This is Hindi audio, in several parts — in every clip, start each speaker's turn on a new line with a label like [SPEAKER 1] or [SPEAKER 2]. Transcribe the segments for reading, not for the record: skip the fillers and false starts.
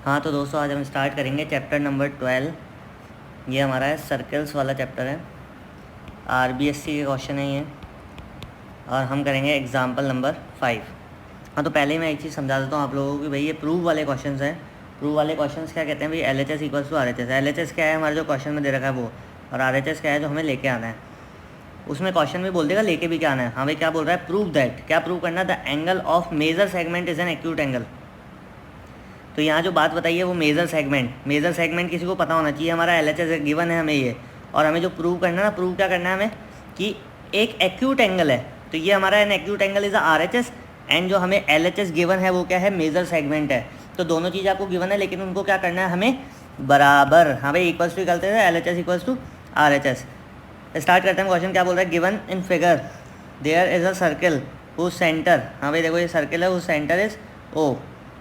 [SPEAKER 1] हाँ तो दोस्तों आज हम स्टार्ट करेंगे चैप्टर नंबर 12। ये हमारा है सर्कल्स वाला चैप्टर है। आरबीएससी के क्वेश्चन है ये, और हम करेंगे एग्जाम्पल नंबर 5। हाँ तो पहले मैं एक चीज़ समझा देता हूँ आप लोगों को कि भाई ये प्रूव वाले क्वेश्चन हैं। प्रूव वाले क्वेश्चन क्या कहते हैं भाई? L H S equals to R H S. L H S क्या है हमारे जो क्वेश्चन में दे रखा है वो, और आर एच एस क्या है जो हमें लेके आना है। उसमें क्वेश्चन भी बोल देगा लेके भी क्या आना है। हाँ भाई क्या बोल रहा है? प्रूव दैट, क्या प्रूव करना? The angle of major segment is an acute angle. तो यहाँ जो बात बताइए वो मेजर सेगमेंट किसी को पता होना चाहिए। हमारा एल एच एस गिवन है हमें ये, और हमें जो प्रूव करना है ना, प्रूव क्या करना है हमें कि एक एक्यूट एंगल है। तो ये हमारा N acute angle is are H S, and जो हमें एल एच एस गिवन है वो क्या है? मेजर सेगमेंट है। तो दोनों चीज़ आपको गिवन है, लेकिन उनको क्या करना है हमें? बराबर। हाँ भाई इक्वल्स टू करते थे, L H S equals to R H S. Start करते हैं। क्वेश्चन क्या बोल रहा है? Given in figure there is a circle whose centre, हाँ भाई देखो ये सर्कल है, हुज सेंटर इज ओ।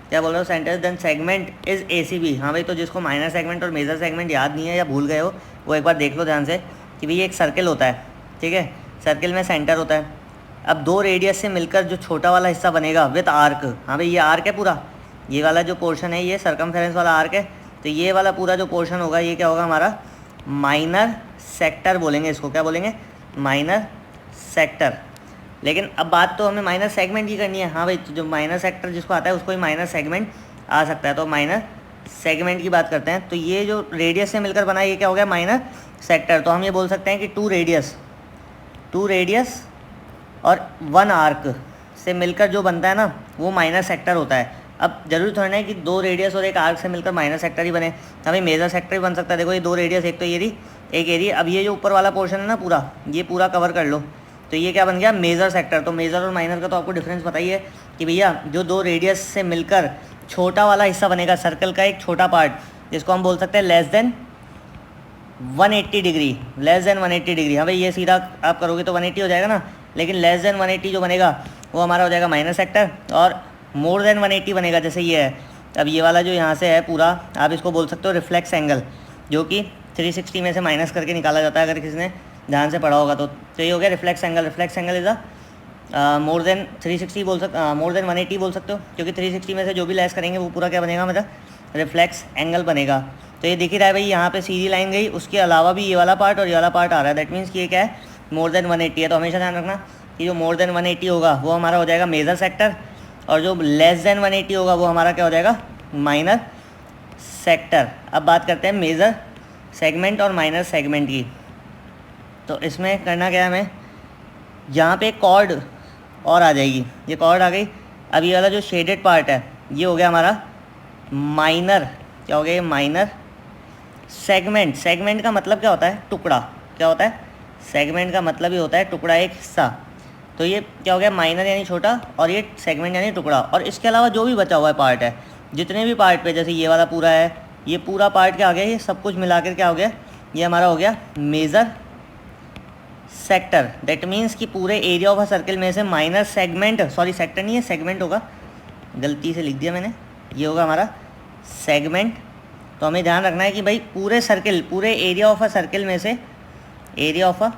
[SPEAKER 1] क्या बोल रहे हो? Centre then segment is A C B. हाँ भाई तो जिसको माइनर सेगमेंट और मेजर सेगमेंट याद नहीं है या भूल गए हो, वो एक बार देख लो ध्यान से कि भाई एक सर्कल होता है, ठीक है? सर्कल में सेंटर होता है। अब दो रेडियस से मिलकर जो छोटा वाला हिस्सा बनेगा विथ आर्क, हाँ भाई ये आर्क है पूरा, ये वाला जो पोर्शन है ये सर्कमफेरेंस वाला आर्क है। तो ये वाला पूरा जो पोर्शन होगा ये क्या होगा हमारा? माइनर सेक्टर बोलेंगे इसको। क्या बोलेंगे? Minor sector. लेकिन अब बात तो हमें माइनर सेगमेंट की करनी है। हाँ भाई तो जो माइनर सेक्टर जिसको आता है उसको ही माइनर सेगमेंट आ सकता है। तो माइनर सेगमेंट की बात करते हैं। तो ये जो रेडियस से मिलकर बना ये क्या हो गया? Minor sector. तो हम ये बोल सकते हैं कि टू रेडियस और वन आर्क से मिलकर जो बनता है ना वो माइनर सेक्टर होता है। अब जरूरी थोड़ा है कि दो रेडियस और एक आर्क से मिलकर माइनर सेक्टर ही बने, हमें मेजर सेक्टर भी बन सकता है। देखो ये दो रेडियस, एक तो ये रही, एक एरिया। अब ये जो ऊपर वाला पोर्शन है ना पूरा, ये पूरा कवर कर लो, तो ये क्या बन गया? Major sector. तो मेजर और माइनर का तो आपको डिफरेंस बताइए कि भैया जो दो रेडियस से मिलकर छोटा वाला हिस्सा बनेगा सर्कल का, एक छोटा पार्ट, जिसको हम बोल सकते हैं less than 180 degree. Less than 180 degree. हाँ भाई ये सीधा आप करोगे तो 180 हो जाएगा ना, लेकिन लेस देन 180 जो बनेगा वो हमारा हो जाएगा माइनर सेक्टर, और मोर देन 180 बनेगा जैसे ये है। अब ये वाला जो यहाँ से है पूरा, आप इसको बोल सकते हो रिफ्लेक्स एंगल, जो कि 360 में से माइनस करके निकाला जाता है, अगर किसी ने ध्यान से पढ़ा होगा तो ये हो गया reflex angle. Reflex angle is a more than 360 बोल सकते, मोर देन 180 बोल सकते हो, क्योंकि 360 में से जो भी लेस करेंगे वो पूरा क्या बनेगा? मतलब रिफ्लेक्स एंगल बनेगा। तो ये दिख ही रहा है भाई, यहाँ पे सीधी लाइन गई, उसके अलावा भी ये वाला पार्ट और ये वाला पार्ट आ रहा है। दैट मीन्स कि ये क्या है? मोर देन 180 है। तो हमेशा ध्यान रखना कि जो मोर देन 180 होगा वो हमारा हो जाएगा मेजर सेक्टर, और जो लेस देन 180 होगा वो हमारा क्या हो जाएगा? Minor sector. अब बात करते हैं मेजर सेगमेंट और माइनर सेगमेंट की। तो इसमें करना क्या है हमें? यहाँ पे कॉर्ड और आ जाएगी, ये कॉर्ड आ गई। अब ये वाला जो शेडेड पार्ट है ये हो गया हमारा माइनर। क्या हो गया ये? Minor segment. सेगमेंट का मतलब क्या होता है? टुकड़ा। क्या होता है? सेगमेंट का मतलब ही होता है टुकड़ा, एक हिस्सा। तो ये क्या हो गया? माइनर यानी छोटा, और ये सेगमेंट यानी टुकड़ा। और इसके अलावा जो भी बचा हुआ है पार्ट है, जितने भी पार्ट पे, जैसे ये वाला पूरा है, ये पूरा पार्ट क्या हो गया? ये सब कुछ मिलाकर क्या हो गया? ये हमारा हो गया मेजर सेक्टर। दैट मीन्स कि पूरे एरिया ऑफ अ सर्कल में से माइनर सेगमेंट, सॉरी सेक्टर नहीं है सेगमेंट होगा, गलती से लिख दिया मैंने, ये होगा हमारा सेगमेंट। तो हमें ध्यान रखना है कि भाई पूरे सर्कल, पूरे एरिया ऑफ अ सर्कल में से, एरिया ऑफ अ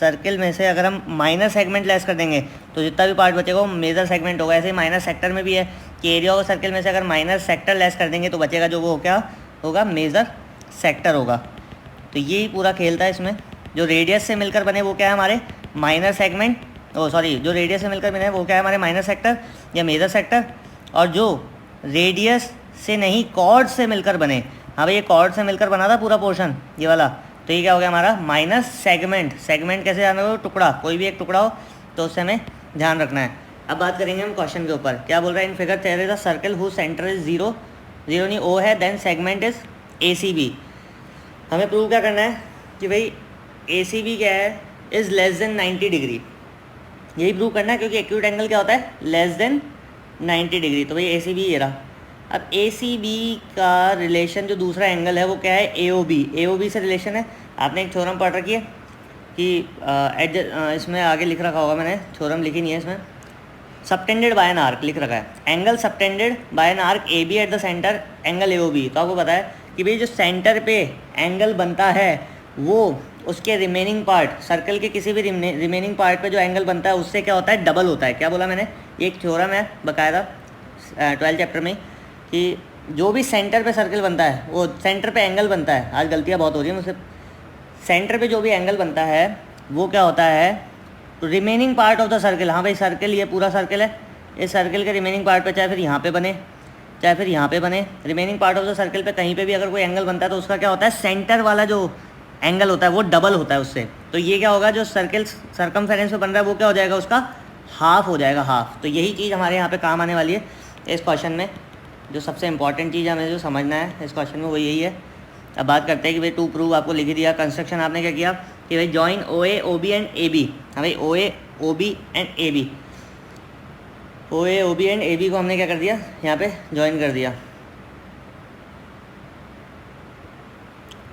[SPEAKER 1] सर्कल में से अगर हम माइनर सेगमेंट लेस कर देंगे तो जितना भी पार्ट बचेगा वो मेजर सेगमेंट होगा। ऐसे ही माइनर सेक्टर में भी है कि एरिया ऑफ सर्कल में से अगर माइनर सेक्टर लेस कर देंगे तो बचेगा जो वो क्या होगा? मेजर सेक्टर होगा। तो यही पूरा खेल था इसमें। जो रेडियस से मिलकर बने वो क्या है हमारे? माइनर सेगमेंट, सॉरी जो रेडियस से मिलकर बने वो क्या है हमारे? माइनर सेक्टर या मेजर सेक्टर। और जो रेडियस से नहीं कॉर्ड से मिलकर बने, हाँ भाई ये कॉर्ड से मिलकर बना था पूरा पोर्शन ये वाला, तो ये क्या हो गया हमारा? Minor segment. सेगमेंट कैसे ध्यान रखो? टुकड़ा, कोई भी एक टुकड़ा हो तो उससे हमें ध्यान रखना है। अब बात करेंगे हम क्वेश्चन के ऊपर। क्या बोल रहा है? In figure there is a circle whose centre is 0 नहीं ओ है, then segment is A C B. हमें प्रूव क्या करना है कि भाई ए सी बी क्या है? Is less than 90 degree. यही प्रूव करना है, क्योंकि एक्यूट एंगल क्या होता है? Less than 90 degree. तो भाई ए सी बी ये रहा। अब ए सी बी का रिलेशन जो दूसरा एंगल है वो क्या है? ए ओ बी। ए ओ बी से रिलेशन है, आपने एक थ्योरम पढ़ रखी है कि इसमें आगे लिख रखा होगा, मैंने थ्योरम लिखी नहीं है इसमें, सबटेंडेड बाय एन आर्क लिख रखा है। Angle subtended by an arc A B at the centre, angle A O B. तो आपको पता है कि भाई जो सेंटर पे एंगल बनता है वो उसके रिमेनिंग पार्ट, सर्कल के किसी भी रिमेनिंग पार्ट पे जो एंगल बनता है उससे क्या होता है? डबल होता है। क्या बोला मैंने? ये एक थ्योरम है बकायदा 12 चैप्टर में, कि जो भी सेंटर पे सर्कल बनता है, वो सेंटर पे एंगल बनता है, आज गलतियाँ बहुत हो रही हैं मुझसे, सेंटर पे जो भी एंगल बनता है वो क्या होता है, remaining part of the circle. हाँ भाई सर्कल, ये पूरा सर्कल है, इस सर्कल के रिमेनिंग पार्ट पे चाहे फिर यहाँ पे बने चाहे फिर यहाँ पे बने, remaining part of the circle पे कहीं पे भी अगर कोई एंगल बनता है तो उसका क्या होता है, सेंटर वाला जो एंगल होता है वो डबल होता है उससे। तो ये क्या होगा, जो सर्कल सर्कमफेरेंस पे बन रहा है वो क्या हो जाएगा, उसका हाफ हो जाएगा, हाफ। तो यही चीज़ हमारे यहाँ पे काम आने वाली है इस क्वेश्चन में। जो सबसे इंपॉर्टेंट चीज़ हमें जो समझना है इस क्वेश्चन में वो यही है। अब बात करते हैं कि भाई टू प्रूव आपको लिख दिया, कंस्ट्रक्शन आपने क्या किया कि भाई join O A O B and A B. हाँ भाई O A O B and A B, O A O B and A B को हमने क्या कर दिया, यहाँ पे ज्वाइन कर दिया।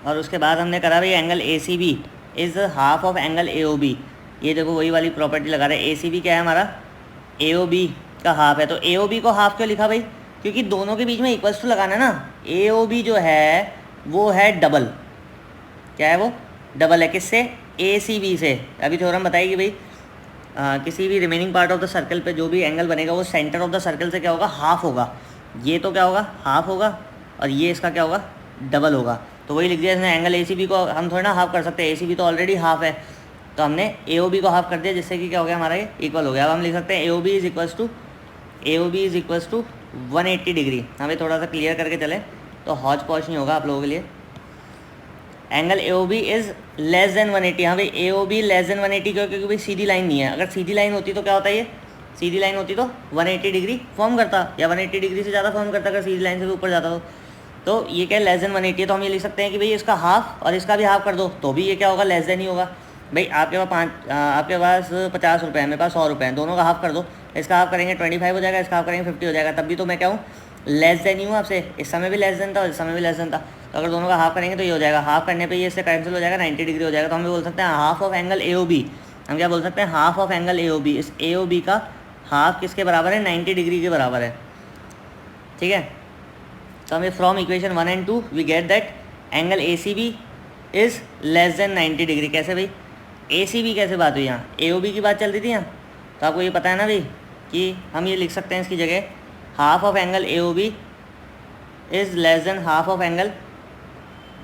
[SPEAKER 1] और उसके बाद हमने करा भाई angle A C B is half of angle A O B. ये देखो वही वाली प्रॉपर्टी लगा रहे हैं, ए सी बी क्या है हमारा, ए ओ बी का हाफ है। तो ए ओ बी को हाफ क्यों लिखा भाई, क्योंकि दोनों के बीच में इक्वल्स टू लगाना है ना। ए ओ बी जो है वो है डबल, क्या है वो, डबल है किससे, ए सी बी से। अभी थ्योरम बताइए कि भाई किसी भी remaining part of the circle पे जो भी एंगल बनेगा वो सेंटर ऑफ द सर्कल से क्या होगा, हाफ होगा। ये तो क्या होगा, हाफ होगा, और ये इसका क्या होगा, डबल होगा। तो वही लिख दिया इसने, एंगल ए सी बी को हम थोड़ा ना हाफ कर सकते हैं, ए सी बी तो ऑलरेडी हाफ है, तो हमने ए ओ बी को हाफ कर दिया, जिससे कि क्या हो गया हमारा ये इक्वल हो गया। अब हम लिख सकते हैं A O B is equals to 180 degree. हमें थोड़ा सा क्लियर करके चले तो हौच पौच नहीं होगा आप लोगों के लिए। Angle A O B is less than 180। हाँ भाई A O B less than 180 क्यों, क्योंकि भाई सीधी लाइन नहीं है। अगर सीधी लाइन होती तो क्या होता है, ये सीधी लाइन होती तो 180 डिग्री फॉर्म करता, या 180 डिग्री से ज़्यादा फॉर्म करता अगर सीधी लाइन से भी ऊपर जाता तो ये क्या है, लेस देन 180 है। तो हम ये लिख सकते हैं कि भाई इसका हाफ और इसका भी हाफ कर दो तो भी ये क्या होगा, लेस देन ही होगा। भाई आपके पास 50 रुपये है, मेरे पास 100 रुपये हैं, दोनों का हाफ कर दो। इसका हाफ करेंगे 25 हो जाएगा, इसका हाफ करेंगे 50 हो जाएगा, तब भी तो मैं क्या हूँ, लेस देन ही हूँ आपसे। इस समय भी लेस देन था और इस समय भी लेस देन था, तो अगर दोनों का हाफ करेंगे तो ये हो जाएगा, हाफ करने पे ये इससे कैंसिल हो जाएगा, 90 डिग्री हो जाएगा। तो हम बोल सकते हैं half of angle A O B. हम क्या बोल सकते हैं, half of angle A O B. इस ए ओ बी का हाफ किसके बराबर है, 90 डिग्री के बराबर है, ठीक है। तो हमें from equation 1 and 2 we get that angle A C B is less than 90 degree. कैसे भाई, ए सी बी कैसे बात हुई, यहाँ ए ओ बी की बात चल रही थी यहाँ, तो आपको ये पता है ना भाई कि हम ये लिख सकते हैं इसकी जगह half of angle A O B is less than half of angle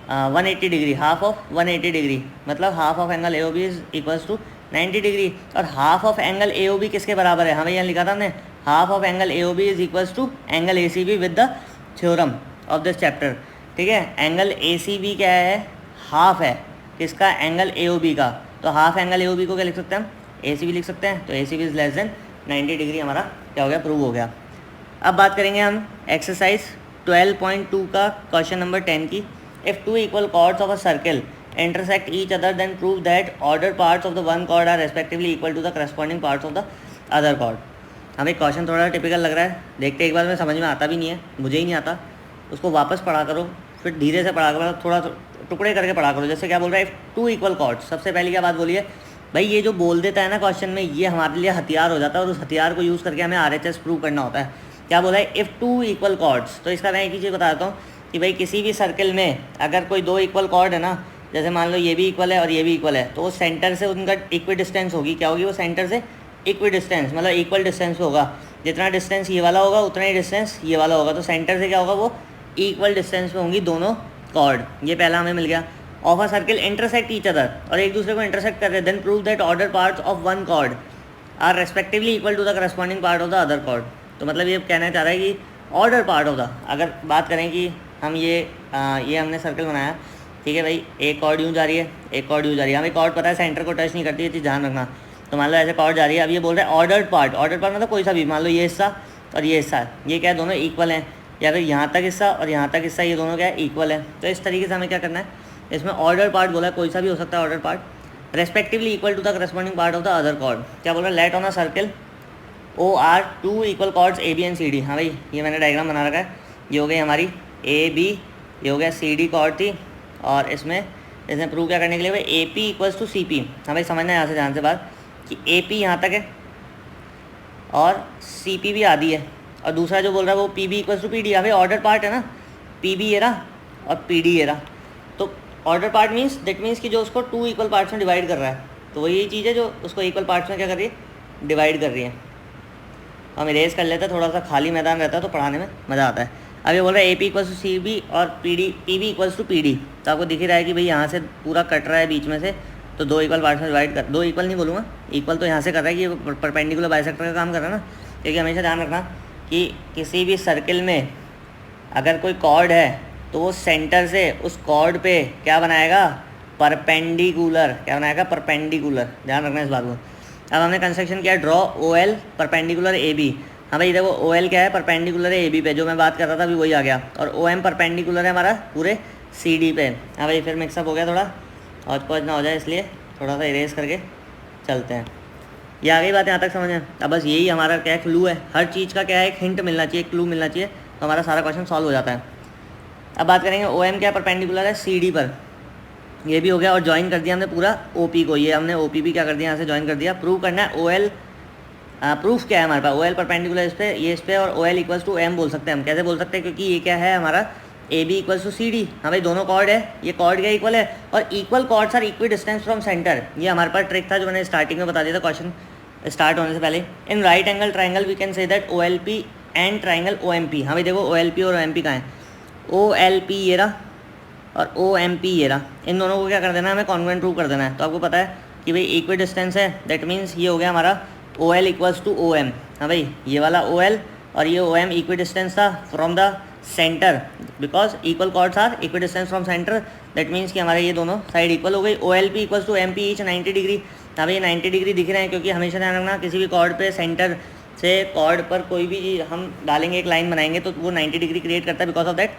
[SPEAKER 1] 180 degree, half of 180 degree, मतलब half of angle A O B is equals to 90 degree. और half of angle A O B किसके बराबर है, हमें यहाँ लिखा था हमने, half of angle A O B is equals to angle A C B with the theorem of this chapter, ठीक है। एंगल ए सी बी क्या है, हाफ है किसका, एंगल ए ओ बी का। तो half angle A O B को क्या लिख सकते हैं हम, ए सी बी लिख सकते हैं। तो A C B is less than 90 degree हमारा क्या हो गया, प्रूव हो गया। अब बात करेंगे हम एक्सरसाइज 12.2 का क्वेश्चन नंबर 10 की। If two equal chords of a circle intersect each other then prove that ordered parts of the one chord are respectively equal to the corresponding parts of the other chord। हमें क्वेश्चन थोड़ा टिपिकल लग रहा है, देखते एक बार में समझ में आता भी नहीं है, मुझे ही नहीं आता, उसको वापस पढ़ा करो, फिर धीरे से पढ़ा करो, थोड़ा टुकड़े करके पढ़ा करो। जैसे क्या बोल रहा है, टू इक्वल कॉर्ड्स, सबसे पहले क्या बात बोली है भाई, ये जो बोल देता है ना क्वेश्चन में, ये हमारे लिए हथियार हो जाता है और उस हथियार को यूज़ करके हमें RHS प्रूव करना होता है। क्या बोला है, इफ़ टू इक्वल कॉर्ड्स, तो इसका मैं एक ही चीज़ बताता हूँ कि भाई किसी भी सर्कल में अगर कोई दो इक्वल कॉर्ड है ना, जैसे मान लो ये भी इक्वल है और ये भी इक्वल है, तो वो सेंटर से उनका इक्वी डिस्टेंस होगी, क्या होगी वो सेंटर से इक्वी डिस्टेंस, मतलब इक्वल डिस्टेंस पे होगा। जितना डिस्टेंस ये वाला होगा उतना ही डिस्टेंस ये वाला होगा, तो सेंटर से क्या होगा, वो इक्वल डिस्टेंस पे होंगी दोनों कॉर्ड। ये पहला हमें मिल गया। Of a circle intersect each other, और एक दूसरे को इंटरसेक्ट कर रहे हैं, then prove that order parts of one chord are respectively equal to the corresponding part of the other chord. तो मतलब ये कहना चाह रहा है कि ऑर्डर पार्ट ऑफ द, अगर बात करें कि हम ये हमने सर्कल बनाया, ठीक है भाई, एक कॉर्ड यूँ जा रही है, एक कॉर्ड यूँ जा रही है, हमें कॉर्ड पता है सेंटर को टच नहीं करती, ये चीज़ ध्यान रखना। तो मान लो ऐसे कॉर्ड जा रही है, अब ये बोल रहा है ऑर्डर्ड पार्ट, ऑर्डर्ड पार्ट मतलब कोई सा भी, मान लो ये हिस्सा और ये हिस्सा, ये क्या है, दोनों इक्वल हैं, या फिर यहाँ तक हिस्सा और यहाँ तक हिस्सा, ये दोनों क्या है, इक्वल है। तो इस तरीके से हमें क्या करना है, इसमें ऑर्डर पार्ट बोला है, कोई सा भी हो सकता है order part, respectively equal to the corresponding part of the other chord. क्या बोल रहा है, let on a circle O are two equal chords A B and C D. हाँ भाई ये मैंने डायग्राम बना रखा है, ये हो गई हमारी ए बी, ये हो गया सी डी कॉर्ड थी, और इसमें प्रूव क्या करने के लिए भाई A P equals to C P. हाँ भाई समझना है यहाँ से ध्यान से बात कि ए पी यहाँ तक है और सी पी भी आधी है, और दूसरा जो बोल रहा है वो P B equals to P D. हाँ भाई ऑर्डर पार्ट है ना, पी बी ये रहा और पी डी ये रहा, तो order part means that means कि जो उसको टू इक्वल पार्ट्स में डिवाइड कर रहा है, तो वही यही चीज़ है जो उसको इक्वल पार्ट्स में क्या कर रही है, डिवाइड कर रही है। हम इरेज कर लेते हैं, थोड़ा सा खाली मैदान रहता है तो पढ़ाने में मज़ा आता है। अब ये बोल रहा है A P equals to C B और P B equals to P D. तो आपको दिख ही रहा है कि भाई यहाँ से पूरा कट रहा है बीच में से, तो दो इक्वल पार्ट्स में डिवाइड कर, दो इक्वल नहीं बोलूँगा, इक्वल तो यहाँ से कर रहा है कि ये परपेंडिकुलर बाइसेक्टर का काम कर रहा है ना। क्योंकि हमेशा ध्यान रखना कि किसी भी सर्किल में अगर कोई कॉर्ड है तो वो सेंटर से उस कॉर्ड पे क्या बनाएगा, परपेंडिकुलर। क्या बनाएगा, परपेंडिकुलर। ध्यान रखना इस बात को। अब हमने कंस्ट्रक्शन किया draw O L perpendicular A B. हाँ भाई देखो ओ एल क्या है, परपेंडिकुलर है ए बी पे, जो मैं बात कर रहा था अभी वही आ गया। और ओ एम परपेंडिकुलर है हमारा पूरे सी डी पे। हाँ भाई फिर मिक्सअप हो गया थोड़ा, हौच पौच ना हो जाए, इसलिए थोड़ा सा इरेज करके चलते हैं। ये आ गई बात यहाँ तक समझ में। अब बस यही हमारा क्या क्लू है, हर चीज़ का क्या है, एक हिंट मिलना चाहिए, क्लू मिलना चाहिए, तो हमारा सारा क्वेश्चन सॉल्व हो जाता है। अब बात करेंगे ओ एम क्या परपेंडिकुलर है सी डी पर, ये भी हो गया। और ज्वाइन कर दिया हमने पूरा ओ पी को, ये हमने ओ पी भी क्या कर दिया, यहाँ से ज्वाइन कर दिया। प्रूव करना है ओ एल, प्रूफ क्या है हमारे पास, ओ एल परपेंडिकुलर इस पर, ये इस पर, और O L equals to M बोल सकते हैं हम। कैसे बोल सकते हैं, क्योंकि ये क्या है हमारा A B equals to C D. हाँ भाई दोनों कॉर्ड है, ये कॉर्ड क्या इक्वल है, और equal chords are equidistance from centre. ये हमारे पास ट्रिक था जो मैंने स्टार्टिंग में बता दिया था क्वेश्चन स्टार्ट होने से पहले। In right angle triangle we can say that O L P and triangle O M P. हाँ भाई देखो ओ एल पी और ओ एम पी कहाँ है, ओ एल पी ये रहा और ओ एम पी ये रहा। इन दोनों को क्या कर देना है, हमें कॉन्वेंट प्रूव कर देना है। तो आपको पता है कि भाई इक्वी डिस्टेंस है, दैट मीन्स ये हो गया हमारा O L equals to O M. हाँ भाई ये वाला ओ एल और ये ओ एम इक्वी डिस्टेंस था from the centre, because equal chords are equidistance from centre, that means कि हमारे ये दोनों साइड इक्वल हो गई। O L P equals to M P each 90 degree. हाँ भाई 90 डिग्री दिख रहे हैं, क्योंकि हमेशा ध्यान रखना किसी भी कॉर्ड पे सेंटर से कॉर्ड पर कोई भी चीज़ हम डालेंगे, एक लाइन बनाएंगे, तो वो 90 डिग्री क्रिएट करता है, because of that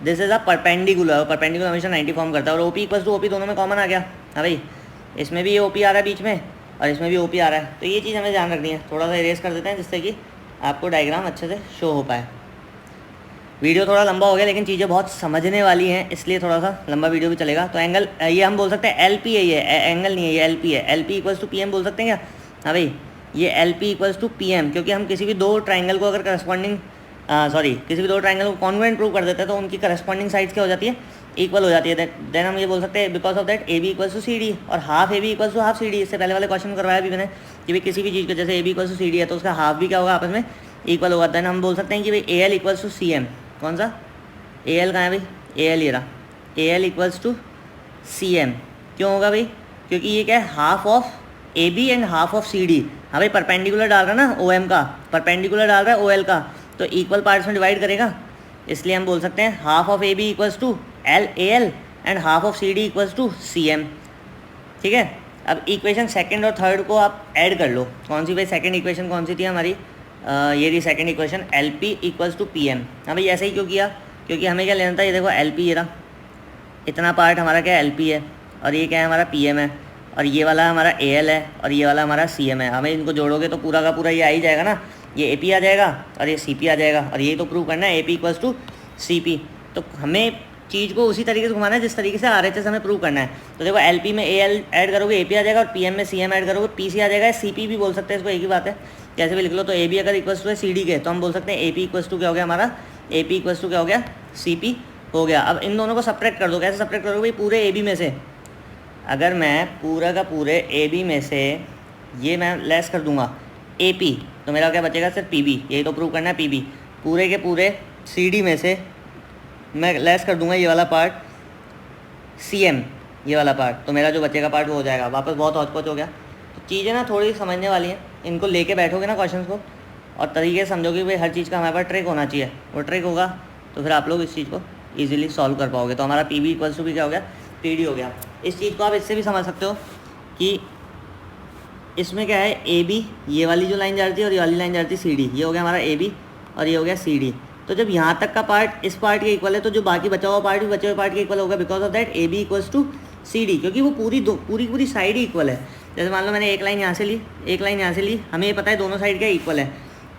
[SPEAKER 1] this is a perpendicular. Perpendicular हमेशा 90 फॉर्म करता है। और O P equals to O P दोनों में कॉमन आ गया। हाँ भाई इसमें भी ये ओ पी आ रहा है बीच में और इसमें भी ओ पी आ रहा है, तो ये चीज़ हमें ध्यान रखनी है। थोड़ा सा इरेज कर देते हैं जिससे कि आपको डायग्राम अच्छे से शो हो पाए। वीडियो थोड़ा लंबा हो गया, लेकिन चीज़ें बहुत समझने वाली हैं, इसलिए थोड़ा सा लंबा वीडियो भी चलेगा। तो एंगल ये हम बोल सकते हैं एल पी है, ये एंगल नहीं है, ये एल पी है। L P equals to P M बोल सकते हैं क्या। हाँ भाई ये L P equals to P M, क्योंकि हम किसी भी दो ट्राइंगल को अगर करस्पॉन्डिंग किसी भी दो ट्राइंगल को कॉन्वेंट प्रूव कर देते हैं तो उनकी करस्पॉन्डिंग साइड्स क्या हो जाती है, इक्वल हो जाती है। देन हम ये बोल सकते हैं because of that A B equals to C D और half A B equals to half C D. इससे पहले वाले क्वेश्चन करवाया भी मैंने कि भाई किसी भी चीज़ को जैसे A B equals to C D है तो उसका हाफ भी क्या होगा, आपस में इक्वल होगा। देन हम बोल सकते हैं कि भाई A L equals to C M. कौन सा ए एल कहाँ है भाई, ए एल ये रहा, A L equals to C M. क्यों होगा भाई, क्योंकि ये क्या है, half of A B and half of C D. हाँ भाई परपेंडिकुलर डाल रहा है ना ओ एम का, परपेंडिकुलर डाल रहा है ओ एल का, तो इक्वल पार्ट्स में डिवाइड करेगा, इसलिए हम बोल सकते हैं half of A B equals to L A L and half of C D equals to C M. ठीक है। अब इक्वेशन सेकंड और थर्ड को आप ऐड कर लो। कौन सी भाई सेकंड इक्वेशन कौन सी थी हमारी, ये रही second equation L P equals to P M. हाँ भाई ऐसे ही क्यों किया, क्योंकि हमें क्या लेना था, ये देखो एल पी ये रहा, इतना पार्ट हमारा क्या एल पी है और ये क्या है हमारा पी एम है, और ये वाला हमारा ए एल है और ये वाला हमारा सी एम है। हमें इनको जोड़ोगे तो पूरा का पूरा ये आ ही जाएगा ना, ये ए पी आ जाएगा और ये सी पी आ जाएगा, और ये तो प्रूव करना है A P equals to C P. तो हमें चीज़ को उसी तरीके से घुमाना है जिस तरीके से आर एच एस हमें प्रूव करना है। तो देखो एल पी में ए एल ऐड करोगे ए पी आ जाएगा, और पी एम में सी एम ऐड करोगे पी सी आ जाएगा। सी पी भी बोल सकते हैं इसको, एक ही बात है, कैसे भी लिख लो। तो ए बी अगर इक्वल्स टू है सी डी के, तो हम बोल सकते हैं ए पी इक्वल्स टू क्या हो गया हमारा, ए पी इक्वल्स टू क्या हो गया, सी पी हो गया। अब इन दोनों को सब्ट्रैक्ट कर दो। कैसे सब्ट्रैक्ट करोगे भाई, पूरे ए बी में से अगर मैं पूरा का पूरे ए बी में से ये मैं लेस कर दूंगा ए पी, तो मेरा क्या बचेगा सिर्फ पी बी। यही तो प्रूव करना है, पी बी। पूरे के पूरे सी डी में से मैं लेस कर दूंगा ये वाला पार्ट सी एम, ये वाला पार्ट, तो मेरा जो बचेगा पार्ट वो हो जाएगा। वापस बहुत हौच-पौच हो गया। तो चीज़ें ना थोड़ी समझने वाली हैं, इनको लेके बैठोगे ना क्वेश्चन को और तरीके से समझोगे भाई हर चीज़ का हमारे पास ट्रिक होना चाहिए, वो ट्रिक होगा तो फिर आप लोग इस चीज़ को ईजिली सॉल्व कर पाओगे। तो हमारा पी बी इक्वल्स टू भी क्या हो गया, पी डी हो गया। इस चीज़ को आप इससे भी समझ सकते हो कि इसमें क्या है, ए बी ये वाली जो लाइन जा रही थी और ये वाली लाइन जा रही थी सी डी, ये हो गया हमारा ए बी और ये हो गया सी डी। तो जब यहाँ तक का पार्ट इस पार्ट के इक्वल है तो जो बाकी बचा हुआ पार्ट भी बचे हुए पार्ट के इक्वल होगा, because of that A B equals to C D, क्योंकि वो पूरी साइड ही इक्वल है। जैसे मान लो मैंने एक लाइन यहाँ से ली, एक लाइन यहाँ से ली, हमें ये पता है दोनों साइड क्या इक्वल है,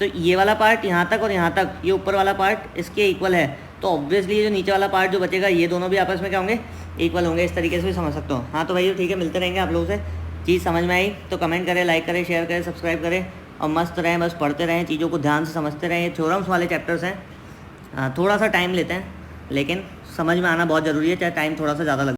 [SPEAKER 1] तो ये वाला पार्ट यहाँ तक और यहाँ तक, ये ऊपर वाला पार्ट इसके इक्वल है, तो ऑब्वियसली ये जो नीचे वाला पार्ट जो बचेगा ये दोनों भी आपस में क्या होंगे, इक्वल होंगे। इस तरीके से भी समझ सकते हो। हाँ तो भाई ठीक है, मिलते रहेंगे आप लोगों से। चीज़ समझ में आई तो कमेंट करें, लाइक करें, शेयर करें, सब्सक्राइब करें और मस्त रहें, बस पढ़ते रहें, चीज़ों को ध्यान से समझते रहें। ये थ्योरम्स वाले चैप्टर्स हैं, थोड़ा सा टाइम लेते हैं, लेकिन समझ में आना बहुत ज़रूरी है, चाहे टाइम थोड़ा सा ज़्यादा लगे।